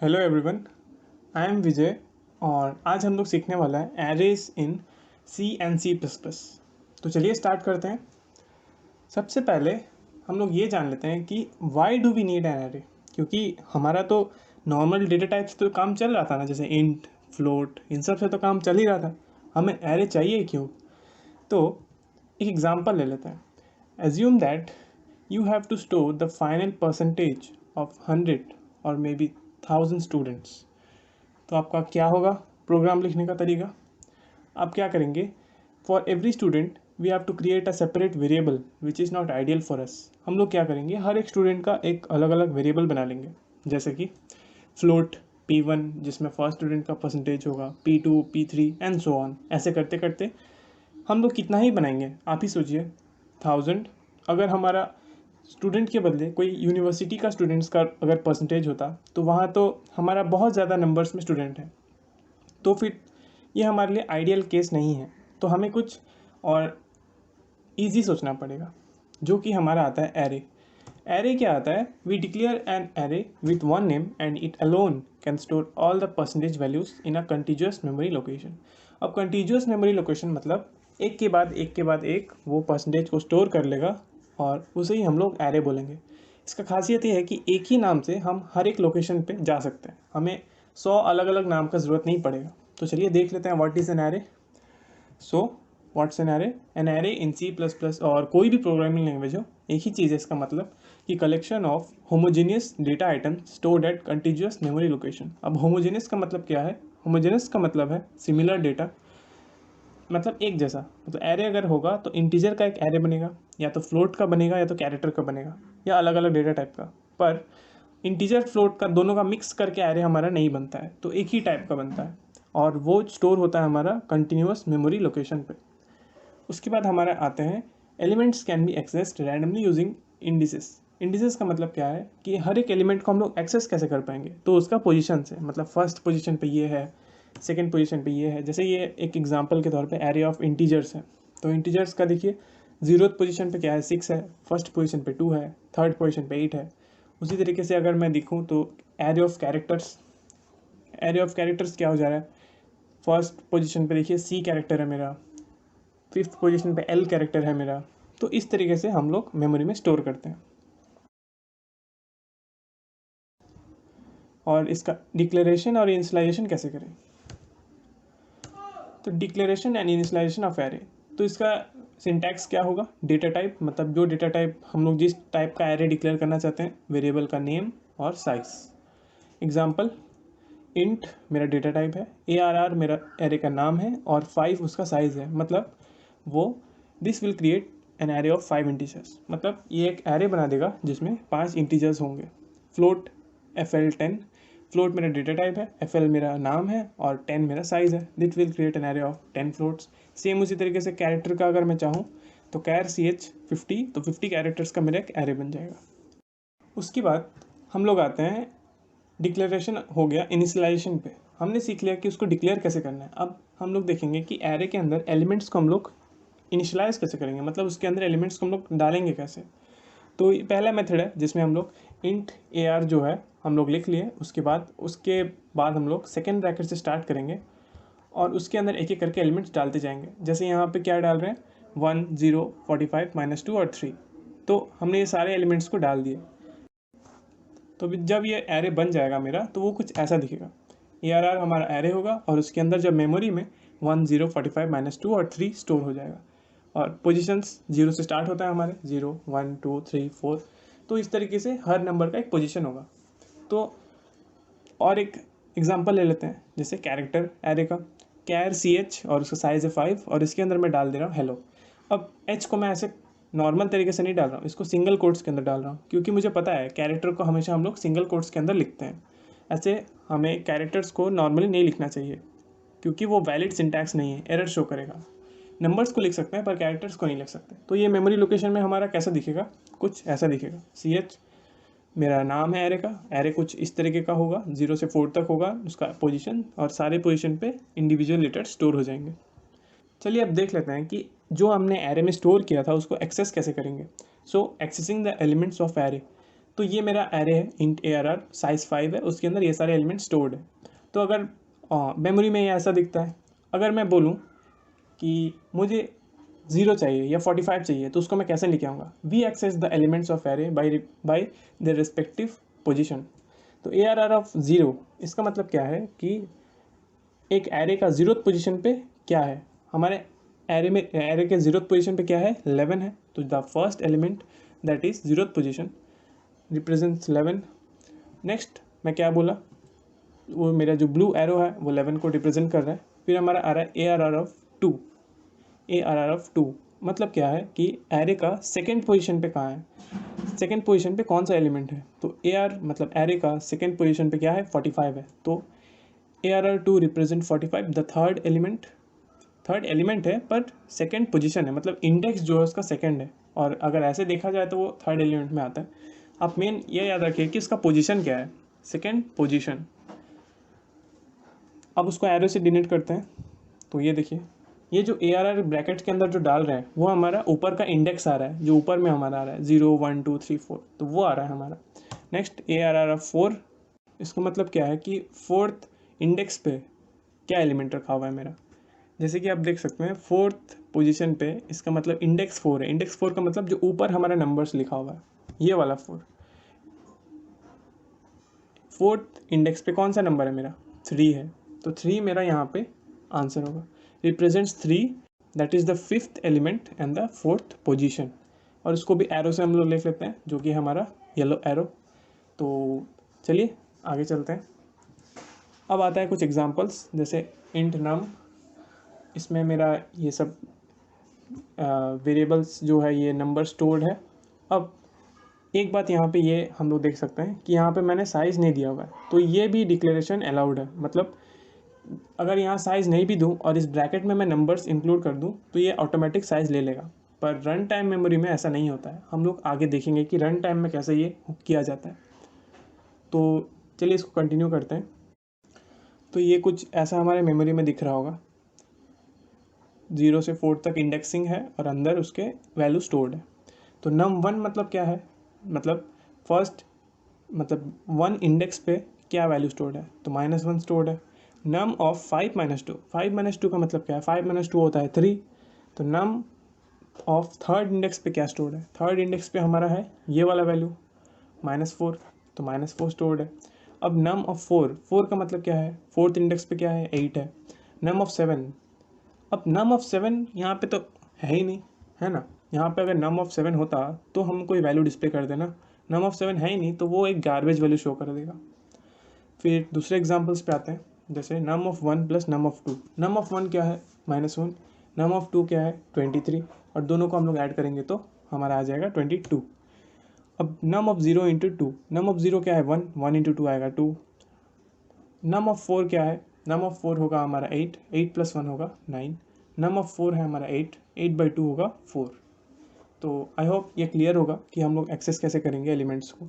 Hello everyone, I am Vijay और आज हम लोग सीखने वाला है array in C and C plus plus. तो चलिए स्टार्ट करते हैं। सबसे पहले हम लोग ये जान लेते हैं कि why do we need an array, क्योंकि हमारा तो नॉर्मल डेटा टाइप से तो काम चल रहा था ना, जैसे इंट फ्लोट इन सब से तो काम चल ही रहा था। हमें एरे चाहिए क्यों? तो एक एग्जांपल ले लेते हैं। Assume that you have to store the final percentage of 100 or maybe 1000 students। तो आपका क्या होगा प्रोग्राम लिखने का तरीका? आप क्या करेंगे? For every student we have to create a separate variable which is not ideal for us. हम लोग क्या करेंगे, हर एक स्टूडेंट का एक अलग अलग वेरिएबल बना लेंगे, जैसे कि फ्लोट P1 जिसमें फर्स्ट स्टूडेंट का परसेंटेज होगा, P2 P3 and so on. ऐसे करते करते हम लोग कितना ही बनाएंगे, आप ही सोचिए, 1000। अगर हमारा स्टूडेंट के बदले कोई यूनिवर्सिटी का स्टूडेंट्स का अगर परसेंटेज होता तो वहाँ तो हमारा बहुत ज़्यादा नंबर्स में स्टूडेंट हैं, तो फिर ये हमारे लिए आइडियल केस नहीं है। तो हमें कुछ और इजी सोचना पड़ेगा, जो कि हमारा आता है एरे। एरे क्या आता है? We declare an array with one name and it alone can store all the percentage values in a continuous memory location. अब कंटिन्यूअस मेमोरी लोकेशन मतलब एक के बाद एक वो परसेंटेज को स्टोर कर लेगा और उसे ही हम लोग एरे बोलेंगे। इसका खासियत ये है कि एक ही नाम से हम हर एक लोकेशन पे जा सकते हैं, हमें 100 अलग अलग नाम का ज़रूरत नहीं पड़ेगा। तो चलिए देख लेते हैं what is an array. So what's an array? An array in C plus plus और कोई भी प्रोग्रामिंग लैंग्वेज हो, एक ही चीज़ है इसका मतलब कि collection of homogeneous data item stored at continuous memory location. अब होमोजेनियस का मतलब क्या है? होमोजेनियस का मतलब है सिमिलर डेटा, मतलब एक जैसा। मतलब एरे अगर होगा तो इंटीजर का एक एरे बनेगा, या तो फ्लोट का बनेगा या तो कैरेक्टर का बनेगा, या अलग अलग डेटा टाइप का। पर इंटीजर फ्लोट का दोनों का मिक्स करके एरे हमारा नहीं बनता है, तो एक ही टाइप का बनता है और वो स्टोर होता है हमारा कंटिन्यूअस मेमोरी लोकेशन पे। उसके बाद हमारे आते हैं elements can be accessed randomly using indices. Indices का मतलब क्या है कि हर एक एलिमेंट को हम लोग एक्सेस कैसे कर पाएंगे? तो उसका पोजीशन से, मतलब फर्स्ट पोजीशन पे ये है, सेकंड पोजीशन पे ये है। जैसे ये एक एग्जांपल के तौर पे एरे ऑफ इंटीजर्स है, तो इंटीजर्स का देखिए 0th पोजीशन पे क्या है, 6 है, फर्स्ट पोजीशन पे 2 है, थर्ड पोजीशन पे 8 है। उसी तरीके से अगर मैं दिखूँ तो array of characters, array of characters क्या हो जा रहा है, फर्स्ट पोजीशन पे देखिए C कैरेक्टर है मेरा, फिफ्थ पोजीशन पे L कैरेक्टर है मेरा। तो इस तरीके से हम लोग मेमोरी में स्टोर करते हैं। और इसका डिक्लेरेशन और इनिशियलाइजेशन कैसे करें? तो declaration and initialisation of array, तो इसका सिंटैक्स क्या होगा? डेटा टाइप, मतलब जो डेटा टाइप हम लोग जिस टाइप का एरे डिक्लेयर करना चाहते हैं, वेरिएबल का नेम और साइज। एग्जांपल, इंट मेरा डेटा टाइप है, ARR मेरा एरे का नाम है और 5 उसका साइज़ है। मतलब वो this will create an array of 5 integers, मतलब ये एक एरे बना देगा जिसमें 5 इंटीजर्स होंगे। फ्लोट FL10, फ्लोट मेरा डेटा टाइप है, FL मेरा नाम है और 10 मेरा साइज़ है। That will create an array of 10 floats. Same उसी तरीके से कैरेक्टर का अगर मैं चाहूँ तो कैर CH 50, तो 50 कैरेक्टर्स का मेरा एक एरे बन जाएगा। उसके बाद हम लोग आते हैं, डिक्लेरेशन हो गया। इनिशियलाइजेशन पे हमने सीख लिया कि उसको डिक्लेयर कैसे करना है। अब हम लोग देखेंगे कि एरे के अंदर एलिमेंट्स को हम लोग इनिशियलाइज कैसे करेंगे, मतलब उसके अंदर एलिमेंट्स को हम लोग डालेंगे कैसे। तो ये पहला मेथड है जिसमें हम लोग इंट AR जो है हम लोग लिख लिए। उसके बाद हम लोग सेकेंड ब्रैकेट से स्टार्ट करेंगे और उसके अंदर एक एक करके एलिमेंट्स डालते जाएंगे। जैसे यहाँ पे क्या डाल रहे हैं, 1 0 45 -2 और 3। तो हमने ये सारे एलिमेंट्स को डाल दिए। तो जब ये एरे बन जाएगा मेरा, तो वो कुछ ऐसा दिखेगा। ARR हमारा एरे होगा और उसके अंदर जब मेमोरी में 1 0 45 -2 और 3 स्टोर हो जाएगा। और पोजीशंस 0 से स्टार्ट होता है हमारे, 0 1 2 3 4। तो इस तरीके से हर नंबर का एक पोजीशन होगा। तो और एक एग्जांपल ले लेते हैं, जैसे कैरेक्टर एरे का, कैर CH और उसका साइज़ है 5 और इसके अंदर मैं डाल दे रहा हूँ हेलो। अब H को मैं ऐसे नॉर्मल तरीके से नहीं डाल रहा हूँ, इसको सिंगल कोट्स के अंदर डाल रहा हूँ, क्योंकि मुझे पता है कैरेक्टर को हमेशा हम लोग सिंगल कोट्स के अंदर लिखते हैं। ऐसे हमें कैरेक्टर्स को नॉर्मली नहीं लिखना चाहिए, क्योंकि वो वैलिड सिंटैक्स नहीं है, एरर शो करेगा। नंबर्स को लिख सकते हैं पर कैरेक्टर्स को नहीं लिख सकते। तो ये मेमोरी लोकेशन में हमारा कैसा दिखेगा, कुछ ऐसा दिखेगा। CH मेरा नाम है एरे का, एरे कुछ इस तरीके का होगा, 0 से 4 तक होगा उसका पोजीशन, और सारे पोजीशन पे इंडिविजुअल लेटर स्टोर हो जाएंगे। चलिए अब देख लेते हैं कि जो हमने एरे में स्टोर किया था उसको एक्सेस कैसे करेंगे। So accessing the elements of array, तो ये मेरा एरे है इंट ARR साइज 5 है, उसके अंदर ये सारे एलिमेंट स्टोर्ड है। तो अगर मेमोरी में ये ऐसा दिखता है। अगर मैं बोलूँ कि मुझे 0 चाहिए या 45 चाहिए तो उसको मैं कैसे लेके आऊँगा? We access the elements of array by the respective position. तो ARR ऑफ 0 इसका मतलब क्या है कि एक एरे का 0th पोजीशन पे क्या है, हमारे एरे के 0th पोजीशन पे क्या है, 11 है। तो the first element that is 0th position represents 11। Next मैं क्या बोला, वो मेरा जो ब्लू एरो है वो 11 को रिप्रेजेंट कर रहा है। फिर हमारा आ रहा है ARR ऑफ 2। ARR ऑफ 2 मतलब क्या है कि एरे का सेकेंड पोजीशन पे कहाँ है, सेकेंड पोजीशन पे कौन सा एलिमेंट है। तो AR मतलब एरे का सेकेंड पोजीशन पे क्या है, 45 है। तो ARR2 represent 45, the third element है बट सेकेंड पोजीशन है, मतलब इंडेक्स जो है उसका सेकेंड है। और अगर ऐसे देखा जाए तो वो थर्ड एलिमेंट में आता है। आप मेन ये याद रखिए कि इसका पोजीशन क्या है, सेकेंड पोजीशन। अब उसको एरो से डिनोट करते हैं। तो ये देखिए, ये जो ARR ब्रैकेट के अंदर जो डाल रहे हैं वो हमारा ऊपर का इंडेक्स आ रहा है, जो ऊपर में हमारा आ रहा है 0 1 2 3 4, तो वो आ रहा है हमारा। नेक्स्ट ARR ऑफ 4, इसको मतलब क्या है कि फोर्थ इंडेक्स पे क्या एलिमेंट रखा हुआ है मेरा। जैसे कि आप देख सकते हैं फोर्थ पोजीशन पे, इसका मतलब इंडेक्स 4 है। इंडेक्स 4 का मतलब जो ऊपर हमारा नंबर्स लिखा हुआ है, ये वाला 4। फोर्थ इंडेक्स पे कौन सा नंबर है मेरा, 3 है। तो 3 मेरा यहाँ पे आंसर होगा। Represents 3, that is the fifth element and the fourth position. और इसको भी एरो से हम लोग लिख लेते हैं, जो कि हमारा येलो एरो। तो चलिए आगे चलते हैं। अब आता है कुछ एग्जांपल्स, जैसे इंट नम। इसमें मेरा ये सब वेरिएबल्स जो है ये नंबर स्टोर्ड है। अब एक बात यहाँ पे ये हम लोग देख सकते हैं कि यहाँ पे मैंने साइज़ नहीं दिया हुआ है, तो ये भी डिक्लेरेशन अलाउड है। मतलब अगर यहाँ साइज़ नहीं भी दूँ और इस ब्रैकेट में मैं नंबर्स इंक्लूड कर दूँ तो ये ऑटोमेटिक साइज़ ले लेगा। पर रन टाइम मेमोरी में ऐसा नहीं होता है। हम लोग आगे देखेंगे कि रन टाइम में कैसे ये किया जाता है। तो चलिए इसको कंटिन्यू करते हैं। तो ये कुछ ऐसा हमारे मेमोरी में दिख रहा होगा, 0 से 4 तक इंडेक्सिंग है और अंदर उसके वैल्यू स्टोर्ड है। तो num1 मतलब क्या है, मतलब फर्स्ट मतलब 1 इंडेक्स पे क्या वैल्यू स्टोर्ड है, तो -1 स्टोर्ड है। num ऑफ 5 - 2, 5 - 2 का मतलब क्या है, 5 - 2 होता है 3। तो num ऑफ थर्ड इंडेक्स पे क्या स्टोर्ड है, थर्ड इंडेक्स पे हमारा है ये वाला वैल्यू -4, तो -4 स्टोर्ड है। अब num ऑफ 4 का मतलब क्या है, फोर्थ इंडेक्स पे क्या है, 8 है। num ऑफ 7, अब num ऑफ 7 यहाँ पे तो है ही नहीं, है ना। यहाँ पे अगर num ऑफ 7 होता तो हम कोई वैल्यू डिस्प्ले कर देना। num ऑफ 7 है ही नहीं, तो वो एक गार्बेज वैल्यू शो कर देगा। फिर दूसरे एग्जांपल्स पे आते हैं, जैसे num of 1 plus num of 2। num of 1 क्या है, -1। num ऑफ 2 क्या है, 23। और दोनों को हम लोग ऐड करेंगे तो हमारा आ जाएगा 22। अब num of 0 into 2, num of 0 क्या है, 1, 1 इंटू 2 आएगा 2। num ऑफ 4 क्या है, num ऑफ 4 होगा हमारा 8, 8 प्लस 1 होगा 9। num ऑफ 4 है हमारा 8, 8/2 होगा 4। तो आई होप ये क्लियर होगा कि हम लोग एक्सेस कैसे करेंगे एलिमेंट्स को।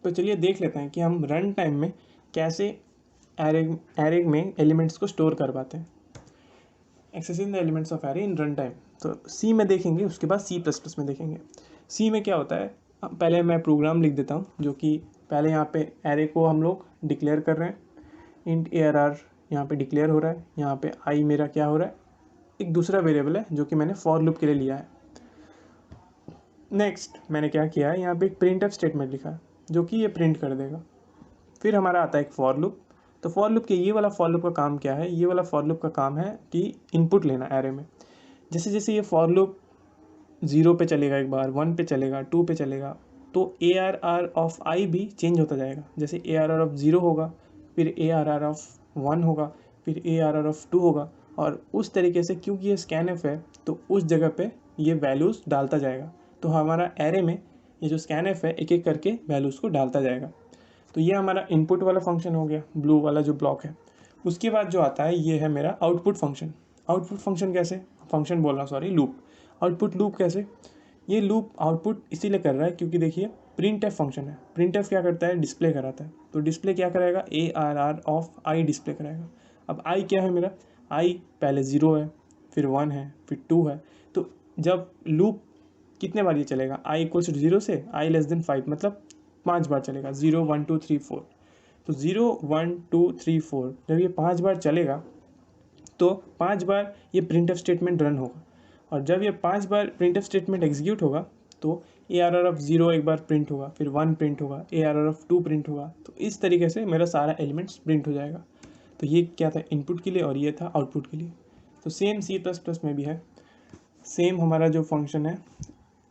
तो चलिए देख लेते हैं कि हम रन टाइम में कैसे एरे में एलिमेंट्स को स्टोर कर पाते हैं। Accessing the elements of array in run time, तो सी में देखेंगे, उसके बाद C++ में देखेंगे। सी में क्या होता है, पहले मैं प्रोग्राम लिख देता हूँ, जो कि पहले यहाँ पे एरे को हम लोग डिक्लेयर कर रहे हैं। इंट ARR यहाँ पे डिक्लेयर हो रहा है, यहाँ पे आई मेरा क्या हो रहा है, एक दूसरा वेरिएबल है जो कि मैंने फॉर लूप के लिए लिया है। नेक्स्ट मैंने क्या किया है, यहाँ पे एक प्रिंटफ स्टेटमेंट लिखा है जो कि ये प्रिंट कर देगा। फिर हमारा आता है एक फॉर लूप। तो फॉर लूप के ये वाला फॉर लूप का काम क्या है, ये वाला फॉर लूप का काम है कि इनपुट लेना एरे में। जैसे जैसे ये फॉर लूप 0 पे चलेगा, एक बार 1 पे चलेगा, 2 पे चलेगा, तो ARR ऑफ आई भी चेंज होता जाएगा। जैसे ARR ऑफ 0 होगा, फिर ARR ऑफ 1 होगा, फिर ARR ऑफ 2 होगा। और उस तरीके से, क्योंकि ये स्कैनफ है तो उस जगह पे ये वैल्यूज़ डालता जाएगा। तो हमारा एरे में ये जो स्कैनफ है एक एक करके वैल्यूज़ को डालता जाएगा। तो ये हमारा इनपुट वाला फंक्शन हो गया, ब्लू वाला जो ब्लॉक है। उसके बाद जो आता है ये है मेरा आउटपुट फंक्शन। आउटपुट फंक्शन कैसे, फंक्शन बोल रहा हूँ सॉरी, लूप। आउटपुट लूप कैसे, ये लूप आउटपुट इसीलिए कर रहा है क्योंकि देखिए प्रिंटफ फंक्शन है। प्रिंटफ क्या करता है, डिस्प्ले कराता है। तो डिस्प्ले क्या कराएगा, ARR ऑफ आई डिस्प्ले कराएगा। अब आई क्या है मेरा, आई पहले 0 है, फिर 1 है, फिर 2 है। तो जब लूप कितने बार ये चलेगा, i = 0 से i <5, मतलब 5 बार चलेगा, 0 1 2 3 4। तो 0 1 2 3 4 जब ये 5 बार चलेगा तो 5 बार ये प्रिंटफ स्टेटमेंट रन होगा, और जब ये 5 बार प्रिंटफ स्टेटमेंट एग्जीक्यूट होगा तो ARR ऑफ 0 एक बार प्रिंट होगा, फिर 1 प्रिंट होगा, ARR ऑफ 2 प्रिंट होगा। तो इस तरीके से मेरा सारा एलिमेंट्स प्रिंट हो जाएगा। तो ये क्या था इनपुट के लिए और ये था आउटपुट के लिए। तो सेम C++ में भी है, सेम हमारा जो फंक्शन है,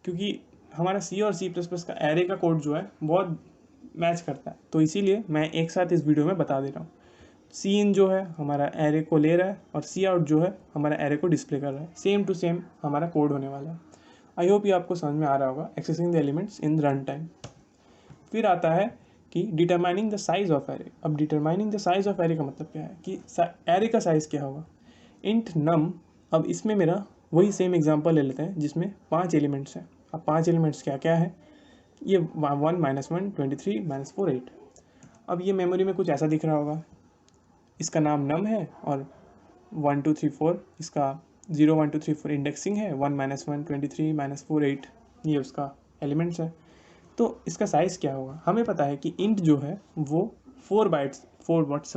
क्योंकि हमारा C और C++ का एरे का कोड जो है बहुत मैच करता है, तो इसीलिए मैं एक साथ इस वीडियो में बता दे रहा हूँ। इन जो है हमारा एरे को ले रहा है और आउट जो है हमारा एरे को डिस्प्ले कर रहा है। सेम टू सेम हमारा कोड होने वाला है। आई होप ये आपको समझ में आ रहा होगा, accessing the elements in run time. फिर आता है कि determining the size of array. अब determining the size of array का मतलब क्या है कि एरे का साइज़ क्या होगा, इंट नम। अब इसमें मेरा वही सेम एग्जांपल ले लेते हैं जिसमें 5 एलिमेंट्स हैं। अब 5 एलिमेंट्स क्या क्या है, ये 1 -1 23 -4 8। अब ये मेमोरी में कुछ ऐसा दिख रहा होगा, इसका नाम नम है और 1 2 3 4 इसका 0 1 2 3 4 इंडेक्सिंग है, 1 -1 23 -4 8 ये उसका एलिमेंट्स है। तो इसका साइज़ क्या होगा, हमें पता है कि इंट जो है वो 4 बाइट्स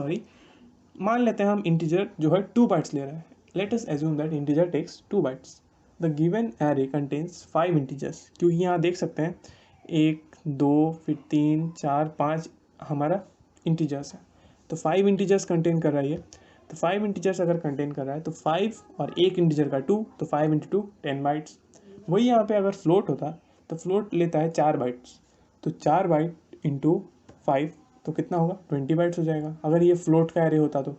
मान लेते हैं हम इंटीजर जो है 2 बाइट्स ले रहा है। Let us assume that integer takes 2 bytes. The given array contains 5 integers, क्योंकि यहाँ देख सकते हैं 1 2 फिर 3 4 5 हमारा इंटीजर्स है। तो 5 इंटीजर्स कंटेन कर रहा है ये। तो 5 इंटीजर्स अगर कंटेन कर रहा है तो 5 और एक इंटीजर का 2, तो 5 × 2 10 बाइट्स। वही यहाँ पे अगर फ्लोट होता तो फ्लोट लेता है 4 बाइट्स, तो 4 बाइट × 5 तो कितना होगा 20 बाइट्स हो जाएगा। अगर ये फ्लोट का एरे होता तो,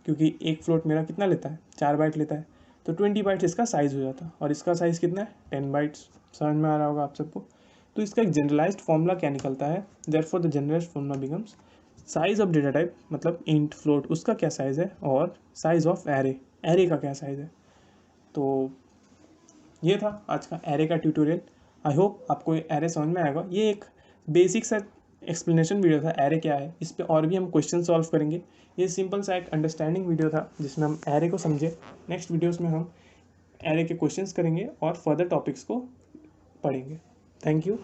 क्योंकि एक फ्लोट मेरा कितना लेता है 4 बाइट लेता है, तो 20 बाइट्स इसका साइज़ हो जाता, और इसका साइज़ कितना है 10 बाइट्स। समझ में आ रहा होगा आप सबको। तो इसका एक जनरलाइज्ड फॉर्मूला क्या निकलता है, therefore the generalised formula becomes size of data type, मतलब इंट फ्लोट उसका क्या साइज़ है, और साइज़ ऑफ एरे का क्या साइज़ है। तो ये था आज का एरे का ट्यूटोरियल। आई होप आपको एरे समझ में आएगा। ये एक बेसिक सा एक्सप्लेनेशन वीडियो था एरे क्या है, इस पे और भी हम क्वेश्चन सॉल्व करेंगे। ये सिंपल सा एक अंडरस्टैंडिंग वीडियो था जिसमें हम एरे को समझे। नेक्स्ट वीडियोस में हम एरे के क्वेश्चंस करेंगे और फर्दर टॉपिक्स को पढ़ेंगे। Thank you.